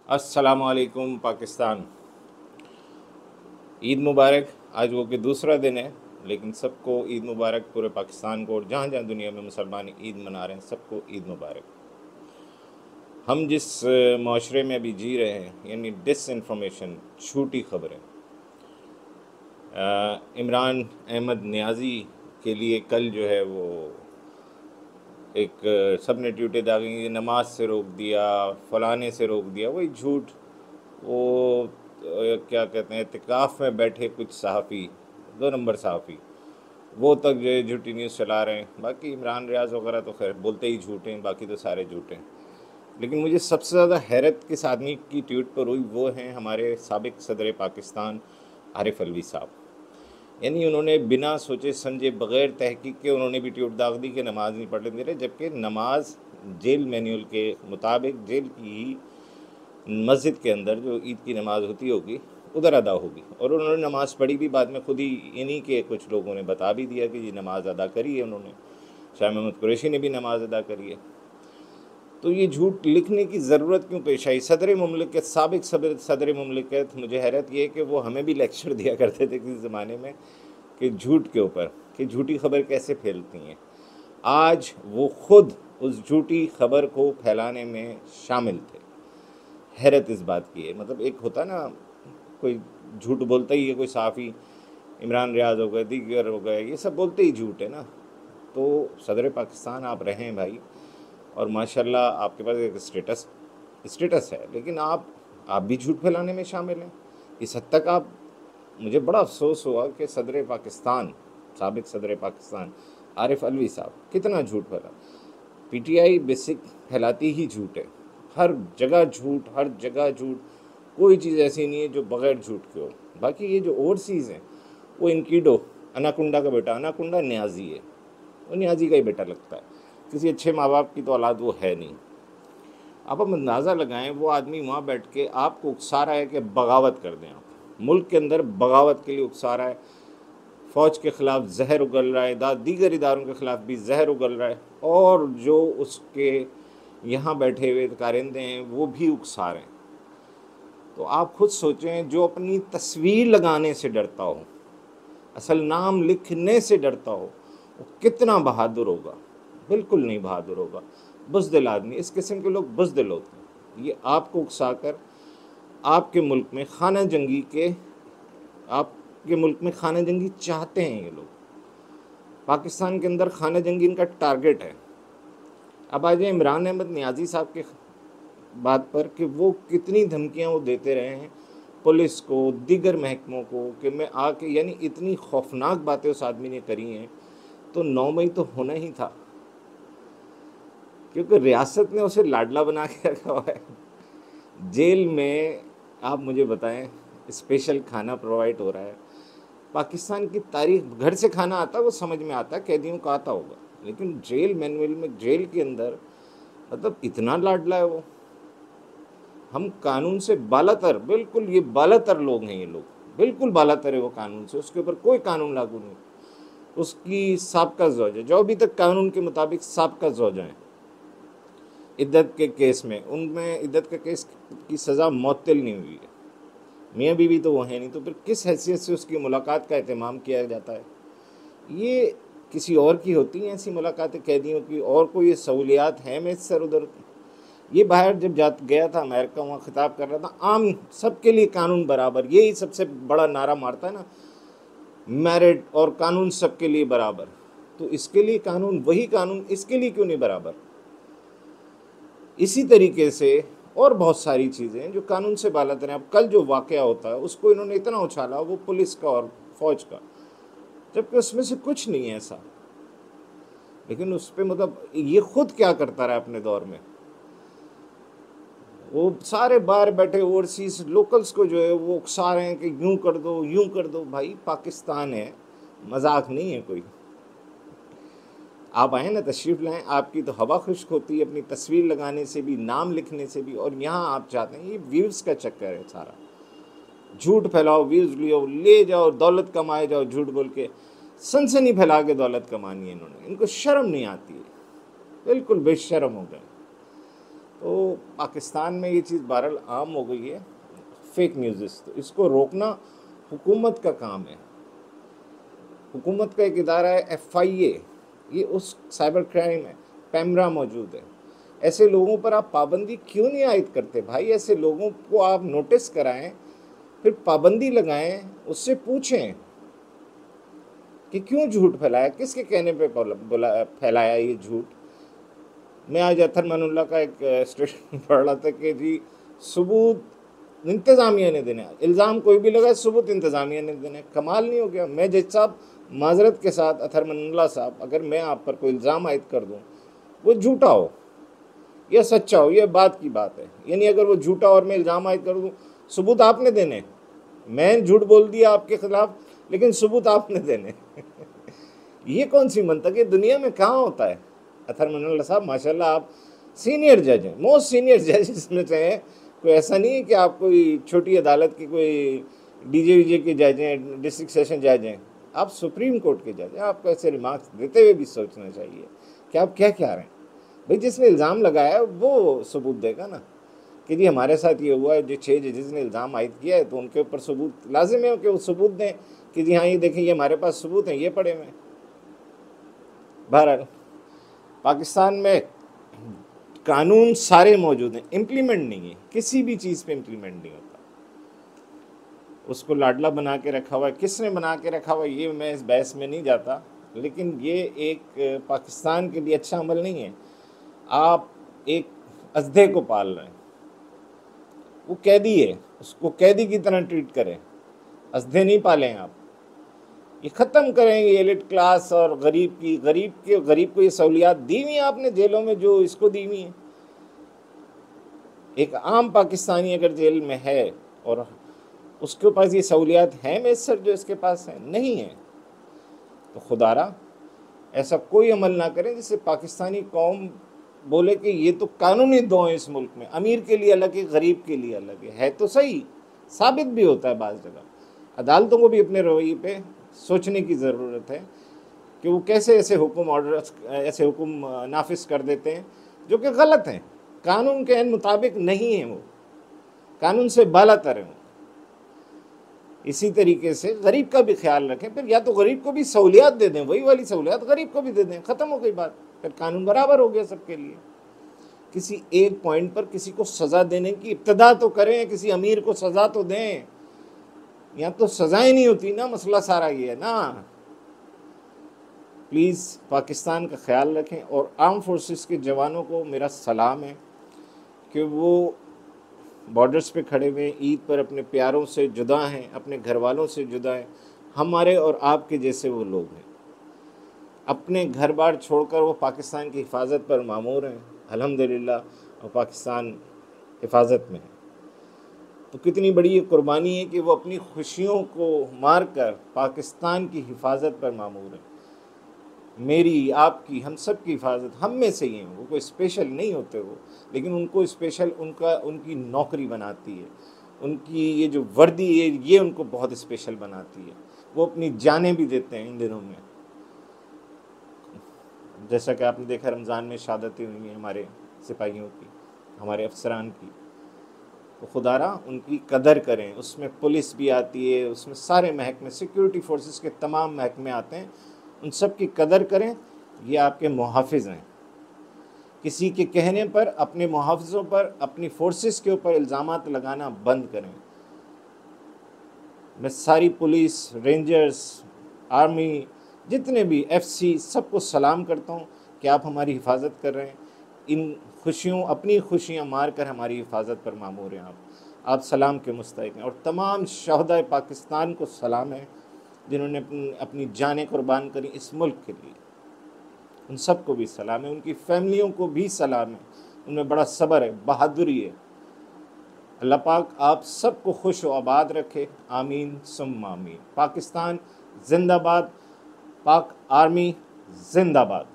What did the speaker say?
अस्सलामुअलैकुम पाकिस्तान। ईद मुबारक। आज वो कि दूसरा दिन है, लेकिन सबको ईद मुबारक। पूरे पाकिस्तान को और जहाँ जहाँ दुनिया में मुसलमान ईद मना रहे हैं सबको ईद मुबारक। हम जिस माशरे में अभी जी रहे हैं, यानी डिसइंफॉर्मेशन, झूठी खबरें। इमरान अहमद नियाज़ी के लिए कल जो है वो एक सब ने ट्वीटें दागी, नमाज से रोक दिया, फलाने से रोक दिया। वही झूठ। वो क्या कहते हैं, इत्तिकाफ़ में बैठे कुछ सहाफ़ी, 2 नंबर सहाफ़ी, वो तक जो है झूठी न्यूज़ चला रहे हैं। बाकी इमरान रियाज वगैरह तो खैर बोलते ही झूठे हैं, बाकी तो सारे झूठे हैं। लेकिन मुझे सबसे ज़्यादा हैरत किस आदमी की ट्वीट पर हुई, वो हैं हमारे साबिक सदर पाकिस्तान आरिफ अलवी साहब। यानी उन्होंने बिना सोचे समझे, बग़ैर तहकीक के उन्होंने भी ट्वीट दाग दी कि नमाज नहीं पढ़ने दे रहे, जबकि नमाज जेल मैनुअल के मुताबिक जेल की ही मस्जिद के अंदर जो ईद की नमाज़ होती होगी उधर अदा होगी। और उन्होंने नमाज़ पढ़ी भी बाद में, खुद ही इन्हीं के कुछ लोगों ने बता भी दिया कि ये नमाज़ अदा करी है उन्होंने। शाह महमूद कुरैशी ने भी नमाज़ अदा करी है। तो ये झूठ लिखने की ज़रूरत क्यों पेश आई? सदर मुमलिकत, साबिक सदर मुमलिकत, मुझे हैरत ये है कि वो हमें भी लेक्चर दिया करते थे किसी ज़माने में कि झूठ के ऊपर, कि झूठी खबर कैसे फैलती हैं। आज वो खुद उस झूठी खबर को फैलाने में शामिल थे। हैरत इस बात की है। मतलब एक होता ना, कोई झूठ बोलता ही है, कोई साफ़ी, इमरान रियाज हो गए, दीगर हो गए, ये सब बोलते ही झूठ है ना। तो सदर पाकिस्तान आप रहे हैं भाई, और माशाल्लाह आपके पास एक स्टेटस है, लेकिन आप भी झूठ फैलाने में शामिल हैं। इस हद तक आप, मुझे बड़ा अफसोस हुआ कि सदर पाकिस्तान, साबिक सदर पाकिस्तान आरिफ अलवी साहब कितना झूठ फैला। पीटीआई बेसिक फैलाती ही झूठ है, हर जगह झूठ, हर जगह झूठ। कोई चीज़ ऐसी नहीं है जो बग़ैर झूठ के हो। बाकी ये जो ओवरसीज़ हैं, वो इनकीडो, अनाकुंडा का बेटा, अनाकुंडा न्याजी है, वो न्याजी का ही बेटा लगता है। किसी अच्छे माँ बाप की तो औलाद वो है नहीं। आप अंदाज़ा लगाएं, वो आदमी वहाँ बैठ के आपको उकसा रहा है कि बगावत कर दें। आप मुल्क के अंदर बगावत के लिए उकसा रहा है, फ़ौज के ख़िलाफ़ जहर उगल रहा है, दीगर इदारों के ख़िलाफ़ भी जहर उगल रहा है, और जो उसके यहाँ बैठे हुए कारिंदे हैं वो भी उकसा रहे हैं। तो आप खुद सोचें, जो अपनी तस्वीर लगाने से डरता हो, असल नाम लिखने से डरता हो, वो कितना बहादुर होगा? बिल्कुल नहीं बहादुर होगा, बुज़दिल आदमी। इस किस्म के लोग बुज़दिल होते हैं। ये आपको उकसाकर आपके मुल्क में खाना जंगी के, आपके मुल्क में खाना जंगी चाहते हैं। ये लोग पाकिस्तान के अंदर खाना जंगी इनका टारगेट है। अब आ जाए इमरान अहमद नियाज़ी साहब के बात पर कि वो कितनी धमकियां वो देते रहे हैं पुलिस को, दीगर महकमों को, कि मैं आके, यानी इतनी खौफनाक बातें उस आदमी ने करी हैं। तो 9 मई तो होना ही था, क्योंकि रियासत ने उसे लाडला बना के रखा हुआ है। जेल में आप मुझे बताएं, स्पेशल खाना प्रोवाइड हो रहा है। पाकिस्तान की तारीख, घर से खाना आता, वो समझ में आता, कैदियों का आता होगा, लेकिन जेल मैनुअल में, जेल के अंदर, मतलब इतना लाडला है वो। हम कानून से बालातर, बिल्कुल ये बालातर लोग हैं। ये लोग बिल्कुल बालातर है वो कानून से, उसके ऊपर कोई कानून लागू नहीं। उसकी साबका ज़ौजा, जो अभी तक कानून के मुताबिक साबका ज़ौजा हैं, इद्दत के केस में, उनमें इद्दत के केस की सज़ा मौतिल नहीं हुई है। मियाँ बीवी तो वो है नहीं, तो फिर किस हैसियत से उसकी मुलाकात का एहतमाम किया जाता है? ये किसी और की होती हैं ऐसी मुलाकातें कैदियों की, और कोई सहूलियात हैं में सर उधर। ये बाहर जब गया था अमेरिका, वहाँ खिताब कर रहा था, आम सबके लिए कानून बराबर, यही सबसे बड़ा नारा मारता है ना, मेरिट और कानून सबके लिए बराबर। तो इसके लिए कानून, वही कानून इसके लिए क्यों नहीं बराबर? इसी तरीके से और बहुत सारी चीज़ें हैं जो कानून से बालातर हैं। अब कल जो वाक़या होता है उसको इन्होंने इतना उछाला, वो पुलिस का और फौज का, जबकि उसमें से कुछ नहीं है ऐसा। लेकिन उस पर, मतलब ये खुद क्या करता रहा अपने दौर में? वो सारे बाहर बैठे ओवरसीज लोकल्स को जो है वो उकसा रहे हैं कि यूं कर दो, यूं कर दो। भाई पाकिस्तान है, मजाक नहीं है कोई। आप आए ना, तशरीफ़ लाएँ, आपकी तो हवा खुश्क होती है अपनी तस्वीर लगाने से भी, नाम लिखने से भी। और यहाँ आप चाहते हैं, ये व्यूज़ का चक्कर है सारा। झूठ फैलाओ, व्यूज़ लियो, ले जाओ, दौलत कमाए जाओ, झूठ बोल के सनसनी फैला के दौलत कमानी है इन्होंने। इनको शर्म नहीं आती है, बिल्कुल बेशर्म हो गए। तो पाकिस्तान में ये चीज़ बहरहाल आम हो गई है, फेक न्यूज़। तो इसको रोकना हुकूमत का काम है। हुकूमत का एक इदारा है FIA, ये उस साइबर क्राइम है, पैमरा मौजूद है। ऐसे लोगों पर आप पाबंदी क्यों नहीं आयद करते भाई? ऐसे लोगों को आप नोटिस कराएं, फिर पाबंदी लगाएं, उससे पूछें कि क्यों झूठ फैलाया, किसके कहने पे फैलाया ये झूठ। मैं आज अथर मनउल्लाह का एक स्टेटमेंट पढ़ रहा था कि जी सबूत इंतज़ामिया ने देने, इल्ज़ाम कोई भी लगा, सबूत इंतज़ामिया ने देने। कमाल नहीं हो गया? मैं जज साहब माजरत के साथ अथर मनउल्लाह साहब, अगर मैं आप पर कोई इल्ज़ाम आयद कर दूँ, वो झूठा हो या सच्चा हो, ये बात की बात है। यानी अगर वो झूठा और मैं इल्ज़ाम आयद कर दूँ, सबूत आपने देने। मैं झूठ बोल दिया आपके ख़िलाफ़, लेकिन सबूत आपने देने। ये कौन सी मंतक है? दुनिया में कहाँ होता है? अथर मनउल्लाह साहब माशाल्लाह आप सीनियर जज हैं, मोस्ट सीनियर जज में से हैं। कोई ऐसा नहीं है कि आप कोई छोटी अदालत की कोई DJ के जज हैं, डिस्ट्रिक्ट सेशन जज हैं, आप सुप्रीम कोर्ट के जज हैं। आपको ऐसे रिमार्क्स देते हुए भी सोचना चाहिए कि आप क्या कह रहे हैं। भाई जिसने इल्ज़ाम लगाया है वो सबूत देगा ना कि जी हमारे साथ ये हुआ है। जो 6 जजेस ने इल्ज़ाम आयद किया है तो उनके ऊपर सबूत लाजिम है कि वो सबूत दें कि जी हाँ ये देखें, ये हमारे पास सबूत हैं, ये पड़े हुए हैं। बहरहाल पाकिस्तान में कानून सारे मौजूद हैं, इम्प्लीमेंट नहीं है, किसी भी चीज़ पे इम्प्लीमेंट नहीं होता। उसको लाडला बना के रखा हुआ है। किसने बना के रखा हुआ है ये मैं इस बहस में नहीं जाता, लेकिन ये एक पाकिस्तान के लिए अच्छा अमल नहीं है। आप एक अजदे को पाल रहे हैं, वो कैदी है, उसको कैदी की तरह ट्रीट करें, अजदे नहीं पालें आप। ये ख़त्म करेंगे एलिट क्लास और गरीब को ये सहूलियात दी हुई हैं आपने जेलों में जो इसको दी हुई हैं। एक आम पाकिस्तानी अगर जेल में है और उसके पास ये सहूलियात हैं मैसर जो इसके पास है, नहीं है, तो खुदारा ऐसा कोई अमल ना करें जिससे पाकिस्तानी कौम बोले कि ये तो कानूनी दो हैं इस मुल्क में, अमीर के लिए अलग है, गरीब के लिए अलग है तो सही, साबित भी होता है बाज़ जगह। अदालतों को भी अपने रवैये पे सोचने की ज़रूरत है कि वो कैसे ऐसे हुक्म नाफिज कर देते हैं जो कि गलत हैं, कानून के मुताबिक नहीं है, वो कानून से बालातर हैं। इसी तरीके से गरीब का भी ख्याल रखें, फिर या तो गरीब को भी सहूलियात दे दें, वही वाली सहूलियात गरीब को भी दे दें, ख़त्म हो गई बात, फिर कानून बराबर हो गया सबके लिए। किसी एक पॉइंट पर किसी को सज़ा देने की इब्तदा तो करें, किसी अमीर को सज़ा तो दें। यहाँ तो सज़ाएं नहीं होती ना, मसला सारा ये है ना। प्लीज़ पाकिस्तान का ख्याल रखें। और आर्म फोर्सेस के जवानों को मेरा सलाम है कि वो बॉर्डर्स पे खड़े हुए ईद पर अपने प्यारों से जुदा हैं, अपने घर वालों से जुदा हैं। हमारे और आपके जैसे वो लोग हैं, अपने घर बार छोड़कर वो पाकिस्तान की हिफाजत पर मामूर हैं। अल्हम्दुलिल्लाह और पाकिस्तान हिफाजत में है। तो कितनी बड़ी ये कुर्बानी है कि वो अपनी खुशियों को मार कर पाकिस्तान की हिफाजत पर मामूर है। मेरी, आपकी, हम सब की हिफाजत हम में से ही हैं। वो कोई स्पेशल नहीं होते वो, लेकिन उनको स्पेशल उनकी नौकरी बनाती है, उनकी ये जो वर्दी है ये उनको बहुत स्पेशल बनाती है। वो अपनी जानें भी देते हैं इन दिनों में। जैसा कि आपने देखा रमज़ान में शहादतें हुई हैं हमारे सिपाहियों की, हमारे अफसरान की। तो खुदारा उनकी कदर करें। उसमें पुलिस भी आती है, उसमें सारे महकमे, सिक्योरिटी फोर्सेस के तमाम महकमे आते हैं, उन सब की कदर करें। ये आपके मुहाफ़िज़ हैं। किसी के कहने पर अपने मुहाफ़िज़ों पर, अपनी फोर्सेस के ऊपर इल्ज़ामात लगाना बंद करें। मैं सारी पुलिस, रेंजर्स, आर्मी, जितने भी FC सबको सलाम करता हूँ कि आप हमारी हिफाजत कर रहे हैं। इन खुशियों, अपनी खुशियाँ मार कर हमारी हिफाजत पर मामूर हैं आप सलाम के मुस्तहिक़ हैं। और तमाम शहदाए पाकिस्तान को सलाम है जिन्होंने अपनी जानें कुर्बान करी इस मुल्क के लिए। उन सबको भी सलाम है, उनकी फैमिलियों को भी सलाम है। उनमें बड़ा सब्र है, बहादुरी है। अल्लाह पाक आप सबको खुश व आबाद रखे। आमीन सुम्मा आमीन। पाकिस्तान जिंदाबाद, पाक आर्मी जिंदाबाद।